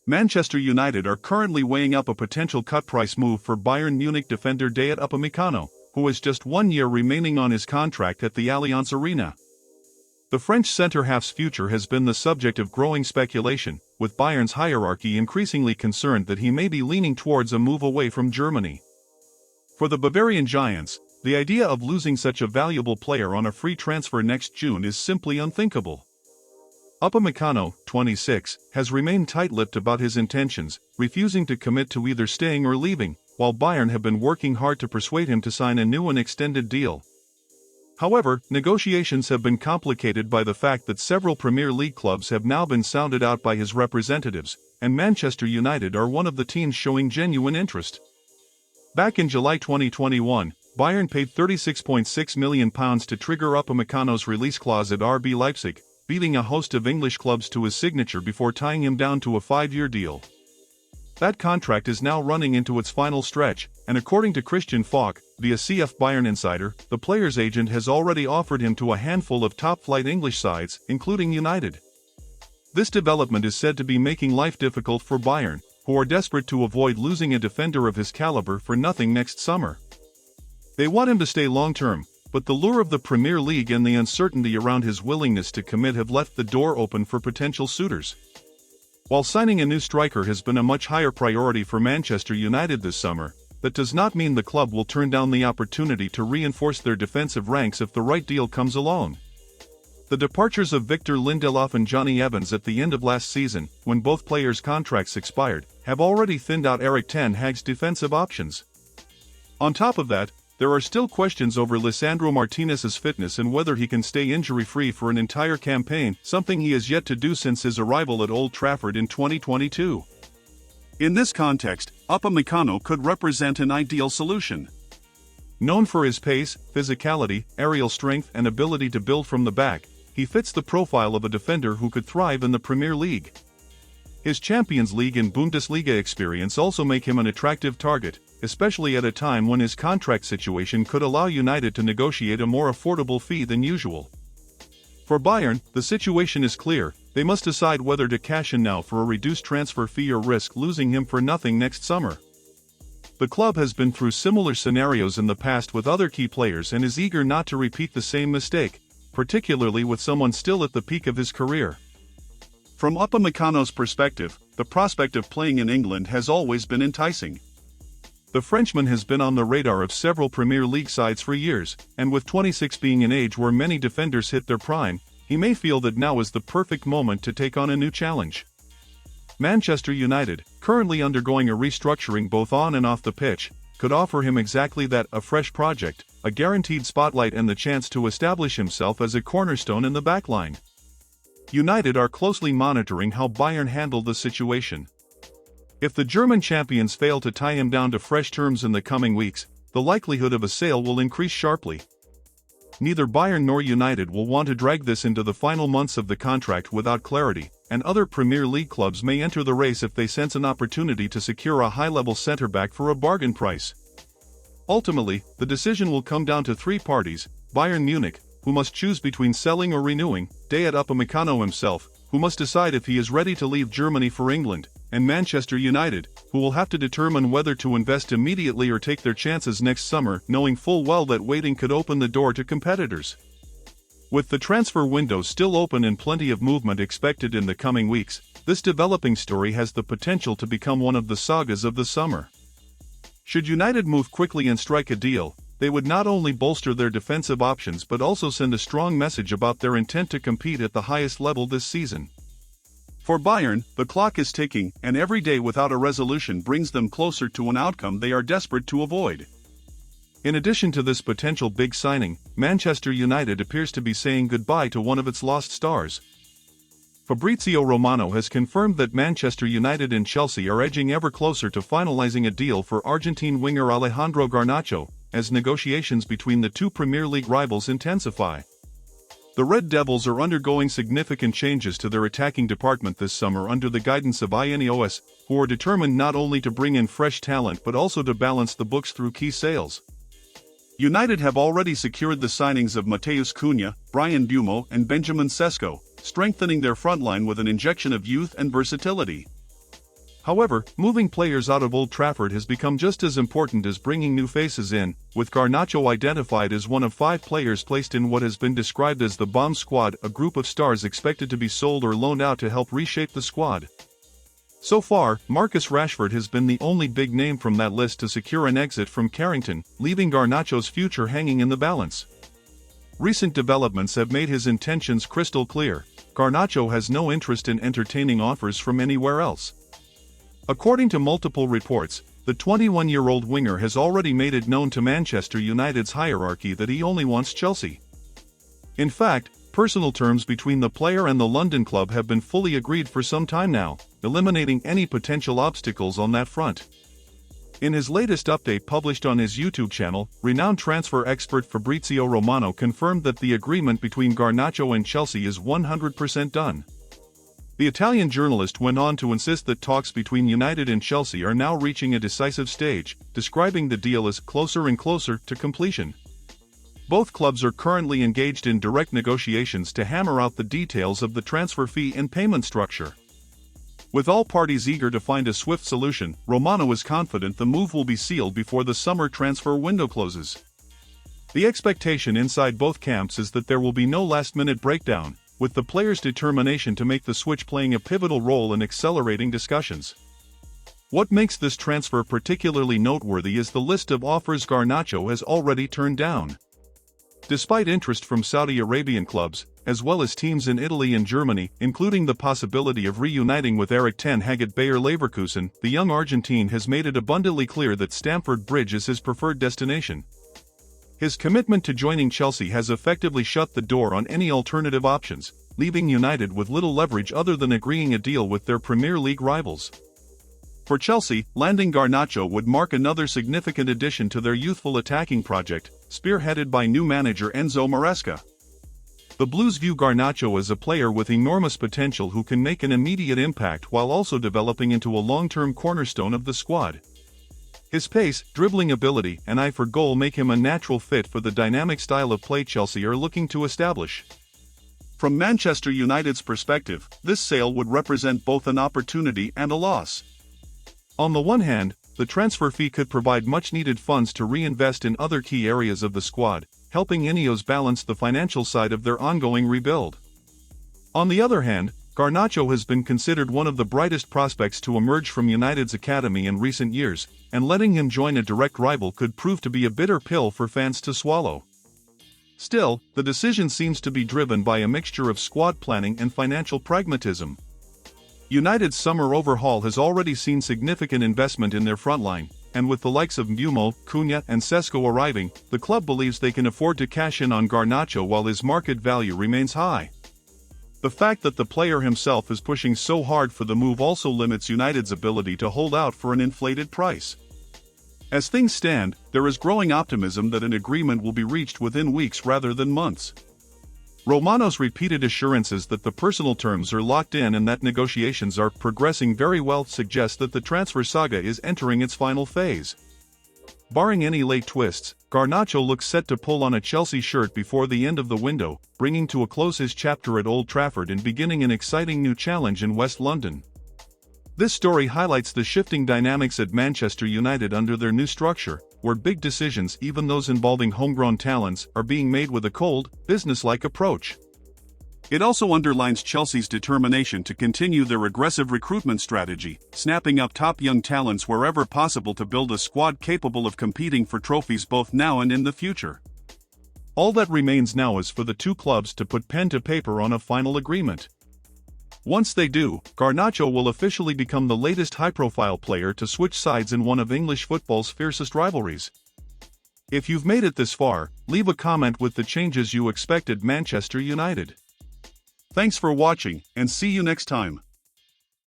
Manchester United are currently weighing up a potential cut-price move for Bayern Munich defender Dayot Upamecano, who has just 1 year remaining on his contract at the Allianz Arena. The French centre-half's future has been the subject of growing speculation, with Bayern's hierarchy increasingly concerned that he may be leaning towards a move away from Germany. For the Bavarian Giants, the idea of losing such a valuable player on a free transfer next June is simply unthinkable. Upamecano, 26, has remained tight-lipped about his intentions, refusing to commit to either staying or leaving, while Bayern have been working hard to persuade him to sign a new and extended deal. However, negotiations have been complicated by the fact that several Premier League clubs have now been sounded out by his representatives, and Manchester United are one of the teams showing genuine interest. Back in July 2021, Bayern paid £36.6 million to trigger Upamecano's release clause at RB Leipzig, beating a host of English clubs to his signature before tying him down to a 5-year deal. That contract is now running into its final stretch, and according to Christian Falk, the CF Bayern insider, the player's agent has already offered him to a handful of top-flight English sides, including United. This development is said to be making life difficult for Bayern, who are desperate to avoid losing a defender of his caliber for nothing next summer. They want him to stay long-term, but the lure of the Premier League and the uncertainty around his willingness to commit have left the door open for potential suitors. While signing a new striker has been a much higher priority for Manchester United this summer, that does not mean the club will turn down the opportunity to reinforce their defensive ranks if the right deal comes along. The departures of Victor Lindelof and Johnny Evans at the end of last season, when both players' contracts expired, have already thinned out Erik ten Hag's defensive options. On top of that, there are still questions over Lisandro Martínez's fitness and whether he can stay injury-free for an entire campaign, something he has yet to do since his arrival at Old Trafford in 2022. In this context, Upamecano could represent an ideal solution. Known for his pace, physicality, aerial strength and ability to build from the back, he fits the profile of a defender who could thrive in the Premier League. His Champions League and Bundesliga experience also make him an attractive target, especially at a time when his contract situation could allow United to negotiate a more affordable fee than usual. For Bayern, the situation is clear: they must decide whether to cash in now for a reduced transfer fee or risk losing him for nothing next summer. The club has been through similar scenarios in the past with other key players and is eager not to repeat the same mistake, particularly with someone still at the peak of his career. From Upamecano's perspective, the prospect of playing in England has always been enticing. The Frenchman has been on the radar of several Premier League sides for years, and with 26 being an age where many defenders hit their prime, he may feel that now is the perfect moment to take on a new challenge. Manchester United, currently undergoing a restructuring both on and off the pitch, could offer him exactly that: a fresh project, a guaranteed spotlight and the chance to establish himself as a cornerstone in the backline. United are closely monitoring how Bayern handle the situation. If the German champions fail to tie him down to fresh terms in the coming weeks, the likelihood of a sale will increase sharply. Neither Bayern nor United will want to drag this into the final months of the contract without clarity, and other Premier League clubs may enter the race if they sense an opportunity to secure a high-level centre-back for a bargain price. Ultimately, the decision will come down to three parties: Bayern Munich, who must choose between selling or renewing; Dayot Upamecano himself, who must decide if he is ready to leave Germany for England; and Manchester United, who will have to determine whether to invest immediately or take their chances next summer, knowing full well that waiting could open the door to competitors. With the transfer window still open and plenty of movement expected in the coming weeks, this developing story has the potential to become one of the sagas of the summer. Should United move quickly and strike a deal, they would not only bolster their defensive options but also send a strong message about their intent to compete at the highest level this season. For Bayern, the clock is ticking, and every day without a resolution brings them closer to an outcome they are desperate to avoid. In addition to this potential big signing, Manchester United appears to be saying goodbye to one of its lost stars. Fabrizio Romano has confirmed that Manchester United and Chelsea are edging ever closer to finalizing a deal for Argentine winger Alejandro Garnacho, as negotiations between the two Premier League rivals intensify. The Red Devils are undergoing significant changes to their attacking department this summer under the guidance of Ineos, who are determined not only to bring in fresh talent but also to balance the books through key sales. United have already secured the signings of Matheus Cunha, Brian Bumo and Benjamin Sesko, strengthening their frontline with an injection of youth and versatility. However, moving players out of Old Trafford has become just as important as bringing new faces in, with Garnacho identified as one of 5 players placed in what has been described as the bomb squad, a group of stars expected to be sold or loaned out to help reshape the squad. So far, Marcus Rashford has been the only big name from that list to secure an exit from Carrington, leaving Garnacho's future hanging in the balance. Recent developments have made his intentions crystal clear. Garnacho has no interest in entertaining offers from anywhere else. According to multiple reports, the 21-year-old winger has already made it known to Manchester United's hierarchy that he only wants Chelsea. In fact, personal terms between the player and the London club have been fully agreed for some time now, eliminating any potential obstacles on that front. In his latest update published on his YouTube channel, renowned transfer expert Fabrizio Romano confirmed that the agreement between Garnacho and Chelsea is 100% done. The Italian journalist went on to insist that talks between United and Chelsea are now reaching a decisive stage, describing the deal as closer and closer to completion. Both clubs are currently engaged in direct negotiations to hammer out the details of the transfer fee and payment structure. With all parties eager to find a swift solution, Romano is confident the move will be sealed before the summer transfer window closes. The expectation inside both camps is that there will be no last-minute breakdown, with the players' determination to make the switch playing a pivotal role in accelerating discussions. What makes this transfer particularly noteworthy is the list of offers Garnacho has already turned down. Despite interest from Saudi Arabian clubs, as well as teams in Italy and Germany, including the possibility of reuniting with Erik ten Hag at Bayer Leverkusen, the young Argentine has made it abundantly clear that Stamford Bridge is his preferred destination. His commitment to joining Chelsea has effectively shut the door on any alternative options, leaving United with little leverage other than agreeing a deal with their Premier League rivals. For Chelsea, landing Garnacho would mark another significant addition to their youthful attacking project, spearheaded by new manager Enzo Maresca. The Blues view Garnacho as a player with enormous potential who can make an immediate impact while also developing into a long-term cornerstone of the squad. His pace, dribbling ability, and eye for goal make him a natural fit for the dynamic style of play Chelsea are looking to establish. From Manchester United's perspective, this sale would represent both an opportunity and a loss. On the one hand, the transfer fee could provide much-needed funds to reinvest in other key areas of the squad, helping Ineos balance the financial side of their ongoing rebuild. On the other hand, Garnacho has been considered one of the brightest prospects to emerge from United's academy in recent years, and letting him join a direct rival could prove to be a bitter pill for fans to swallow. Still, the decision seems to be driven by a mixture of squad planning and financial pragmatism. United's summer overhaul has already seen significant investment in their frontline, and with the likes of Mbeumo, Cunha, and Sesko arriving, the club believes they can afford to cash in on Garnacho while his market value remains high. The fact that the player himself is pushing so hard for the move also limits United's ability to hold out for an inflated price. As things stand, there is growing optimism that an agreement will be reached within weeks rather than months. Romano's repeated assurances that the personal terms are locked in and that negotiations are progressing very well suggest that the transfer saga is entering its final phase. Barring any late twists, Garnacho looks set to pull on a Chelsea shirt before the end of the window, bringing to a close his chapter at Old Trafford and beginning an exciting new challenge in West London. This story highlights the shifting dynamics at Manchester United under their new structure, where big decisions, even those involving homegrown talents, are being made with a cold, business-like approach. It also underlines Chelsea's determination to continue their aggressive recruitment strategy, snapping up top young talents wherever possible to build a squad capable of competing for trophies both now and in the future. All that remains now is for the two clubs to put pen to paper on a final agreement. Once they do, Garnacho will officially become the latest high-profile player to switch sides in one of English football's fiercest rivalries. If you've made it this far, leave a comment with the changes you expect at Manchester United. Thanks for watching, and see you next time.